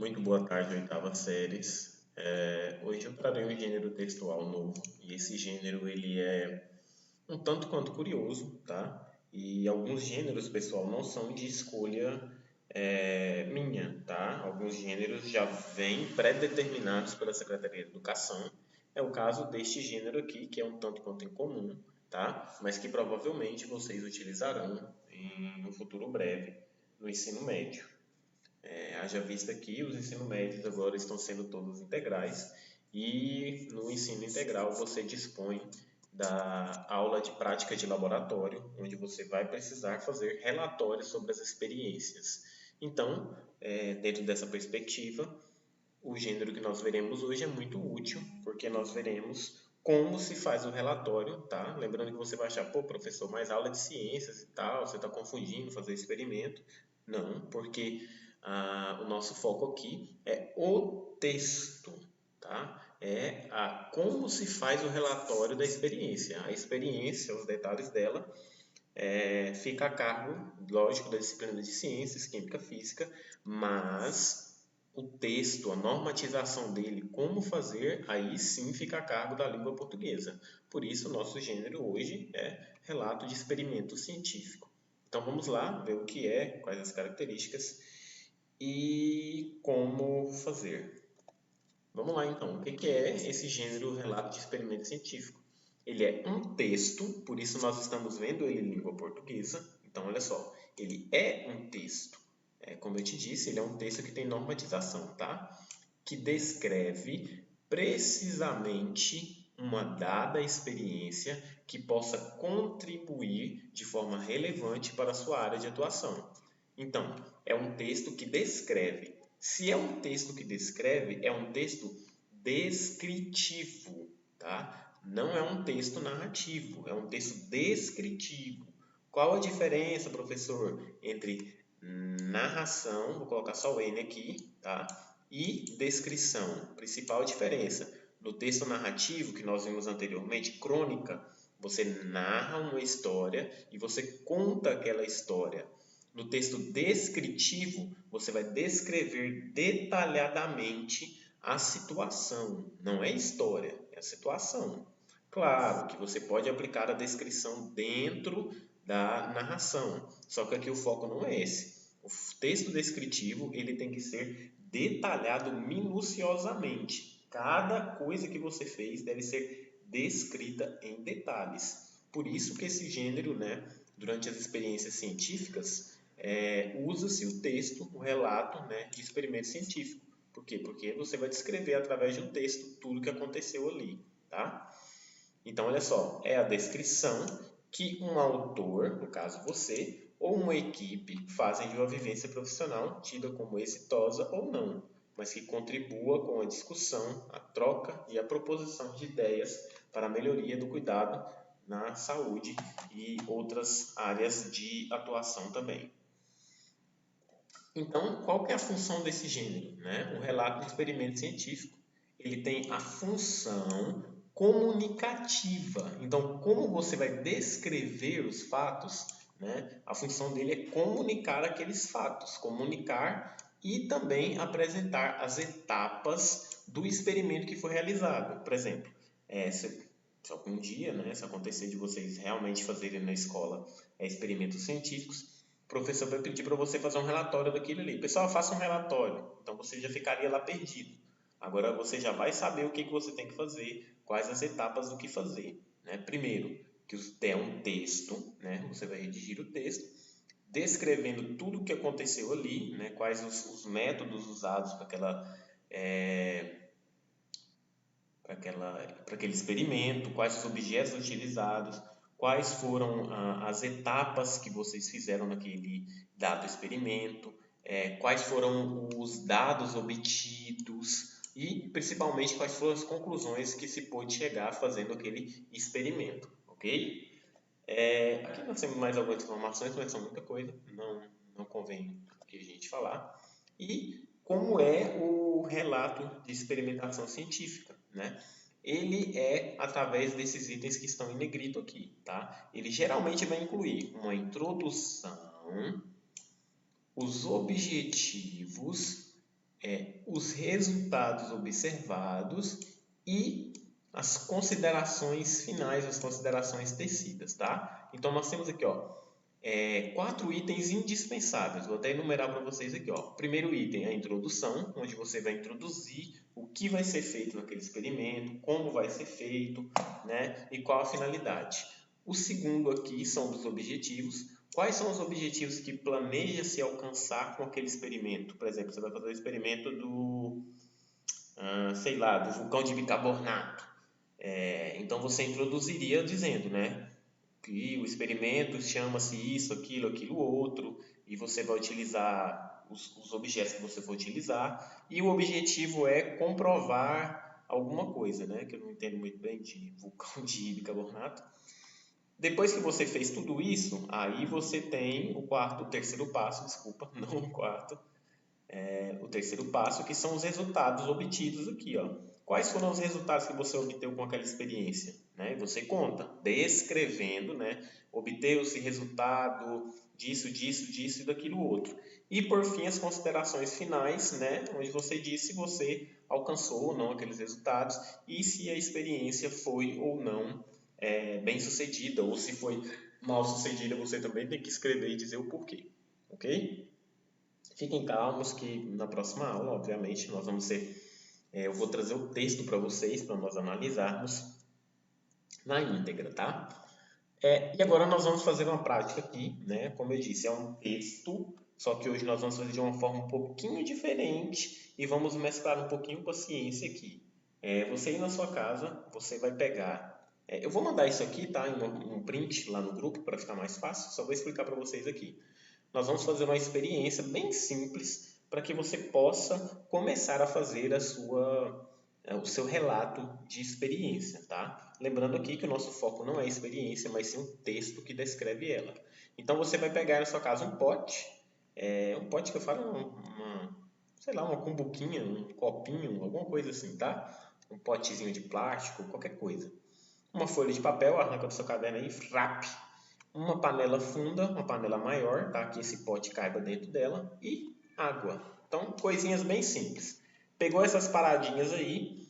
Muito boa tarde, oitava séries. Hoje eu trarei um gênero textual novo e esse gênero ele é um tanto quanto curioso, tá? E alguns gêneros, pessoal, não são de escolha minha, tá? Alguns gêneros já vêm pré-determinados pela Secretaria de Educação. É o caso deste gênero aqui, que é um tanto quanto incomum, tá? Mas que provavelmente vocês utilizarão em um futuro breve no ensino médio. Haja vista que os ensino médios agora estão sendo todos integrais e no ensino integral você dispõe da aula de prática de laboratório, onde você vai precisar fazer relatórios sobre as experiências. Então, dentro dessa perspectiva, o gênero que nós veremos hoje é muito útil, porque nós veremos como se faz o relatório, tá? Lembrando que você vai achar, pô, professor, mais aula de ciências e tal, você está confundindo fazer experimento. Não, porque o nosso foco aqui é o texto, tá? Como se faz o relatório da experiência. A experiência, os detalhes dela, fica a cargo, lógico, da disciplina de ciências, química, física, mas o texto, a normatização dele, como fazer, aí sim fica a cargo da língua portuguesa. Por isso, o nosso gênero hoje é relato de experimento científico. Então vamos lá ver o que é, quais as características e como fazer. Vamos lá então, o que é esse gênero relato de experimento científico? Ele é um texto, por isso nós estamos vendo ele em língua portuguesa. Então, olha só, ele é um texto. Como eu te disse, ele é um texto que tem normatização, tá? Que descreve precisamente uma dada experiência que possa contribuir de forma relevante para a sua área de atuação. Então, é um texto que descreve. Se é um texto que descreve, é um texto descritivo, tá? Não é um texto narrativo, é um texto descritivo. Qual a diferença, professor, entre narração, vou colocar só o N aqui, tá? E descrição. Principal diferença. No texto narrativo que nós vimos anteriormente, crônica, você narra uma história e você conta aquela história. No texto descritivo, você vai descrever detalhadamente a situação. Não é história, é a situação. Claro que você pode aplicar a descrição dentro da narração, só que aqui o foco não é esse. O texto descritivo ele tem que ser detalhado minuciosamente. Cada coisa que você fez deve ser descrita em detalhes. Por isso que esse gênero, né, durante as experiências científicas, usa-se o texto, o relato, né, de experimento científico. Por quê? Porque você vai descrever através de um texto tudo o que aconteceu ali, tá? Então, olha só, é a descrição que um autor, no caso você, ou uma equipe fazem de uma vivência profissional tida como exitosa ou não, mas que contribua com a discussão, a troca e a proposição de ideias para a melhoria do cuidado na saúde e outras áreas de atuação também. Então, qual que é a função desse gênero? Né? O relato de experimento científico. Ele tem a função comunicativa. Então, como você vai descrever os fatos, né? A função dele é comunicar aqueles fatos, comunicar e também apresentar as etapas do experimento que foi realizado. Por exemplo, se algum dia, né, se acontecer de vocês realmente fazerem na escola experimentos científicos, o professor vai pedir para você fazer um relatório daquilo ali. Pessoal, faça um relatório. Então você já ficaria lá perdido. Agora você já vai saber o que você tem que fazer, quais as etapas do que fazer. Né? Primeiro, que é um texto, né? Você vai redigir o texto, descrevendo tudo o que aconteceu ali, né? Quais os métodos usados para aquele experimento, quais os objetos utilizados, quais foram as etapas que vocês fizeram naquele dado experimento, quais foram os dados obtidos e principalmente quais foram as conclusões que se pôde chegar fazendo aquele experimento, ok? Aqui nós temos mais algumas informações, mas são muita coisa, não convém aqui a gente falar. E como é o relato de experimentação científica, né? Ele é através desses itens que estão em negrito aqui, tá? Ele geralmente vai incluir uma introdução, os objetivos, os resultados observados e as considerações finais, as considerações tecidas, tá? Então, nós temos aqui, ó, 4 itens indispensáveis. Vou até enumerar para vocês aqui, ó. Primeiro item, a introdução, onde você vai introduzir o que vai ser feito naquele experimento, como vai ser feito, né? E qual a finalidade. O segundo aqui são os objetivos. Quais são os objetivos que planeja se alcançar com aquele experimento? Por exemplo, você vai fazer o experimento do, sei lá, do vulcão de bicarbonato. Então você introduziria dizendo, né? Que o experimento chama-se isso, aquilo outro, e você vai utilizar os objetos que você for utilizar, e o objetivo é comprovar alguma coisa, né? Que eu não entendo muito bem de vulcão de bicarbonato. Depois que você fez tudo isso, aí você tem o terceiro passo, desculpa, não o quarto, o terceiro passo, que são os resultados obtidos aqui, ó. Quais foram os resultados que você obteve com aquela experiência? Né? Você conta, descrevendo, né? Obteve-se resultado disso e daquilo outro. E por fim, as considerações finais, né? Onde você diz se você alcançou ou não aqueles resultados e se a experiência foi ou não bem sucedida, ou se foi mal sucedida, você também tem que escrever e dizer o porquê. Ok? Fiquem calmos que na próxima aula, obviamente, nós vamos ser. Eu vou trazer o texto para vocês, para nós analisarmos na íntegra, tá? E agora nós vamos fazer uma prática aqui, né? Como eu disse, é um texto, só que hoje nós vamos fazer de uma forma um pouquinho diferente e vamos mesclar um pouquinho com a ciência aqui. Você ir na sua casa, você vai pegar. Eu vou mandar isso aqui, tá? Em um print lá no grupo para ficar mais fácil, só vou explicar para vocês aqui. Nós vamos fazer uma experiência bem simples para que você possa começar a fazer o seu relato de experiência, tá? Lembrando aqui que o nosso foco não é a experiência, mas sim um texto que descreve ela. Então você vai pegar na sua casa um pote que eu falo sei lá, uma cumbuquinha, um copinho, alguma coisa assim, tá? Um potezinho de plástico, qualquer coisa. Uma folha de papel, arranca do seu caderno aí, frap, uma panela funda, uma panela maior, tá? Que esse pote caiba dentro dela e água. Então, coisinhas bem simples. Pegou essas paradinhas aí,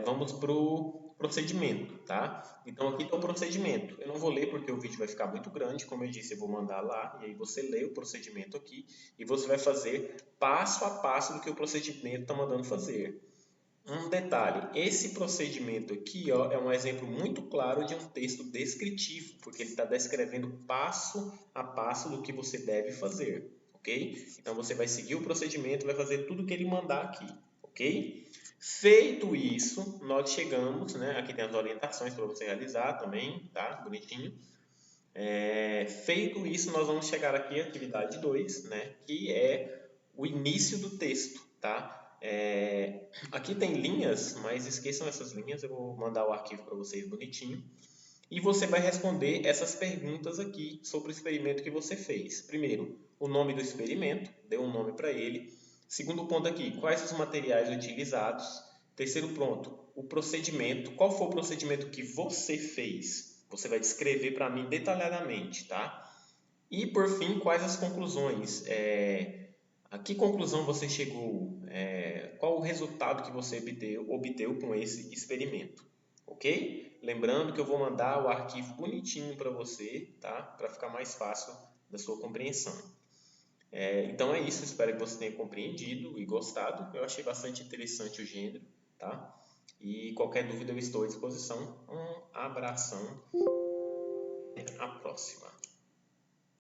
vamos pro procedimento, tá? Então, aqui está o procedimento. Eu não vou ler porque o vídeo vai ficar muito grande, como eu disse, eu vou mandar lá e aí você lê o procedimento aqui e você vai fazer passo a passo do que o procedimento está mandando fazer. Um detalhe, esse procedimento aqui ó, é um exemplo muito claro de um texto descritivo, porque ele está descrevendo passo a passo do que você deve fazer, ok? Então você vai seguir o procedimento, vai fazer tudo o que ele mandar aqui, ok? Feito isso, nós chegamos, né? Aqui tem as orientações para você realizar também, tá? Bonitinho. Feito isso, nós vamos chegar aqui à atividade 2, né? Que é o início do texto, tá? Aqui tem linhas, mas esqueçam essas linhas, eu vou mandar o arquivo para vocês bonitinho. E você vai responder essas perguntas aqui sobre o experimento que você fez. Primeiro, o nome do experimento, dê um nome para ele. Segundo ponto aqui, quais os materiais utilizados. Terceiro ponto, o procedimento. Qual foi o procedimento que você fez? Você vai descrever para mim detalhadamente, tá? E por fim, quais as conclusões? A que conclusão você chegou? Qual o resultado que você obteve com esse experimento? Ok? Lembrando que eu vou mandar o arquivo bonitinho para você, tá? Para ficar mais fácil da sua compreensão. Então é isso, espero que você tenha compreendido e gostado. Eu achei bastante interessante o gênero, tá? E qualquer dúvida eu estou à disposição. Um abração. Até a próxima.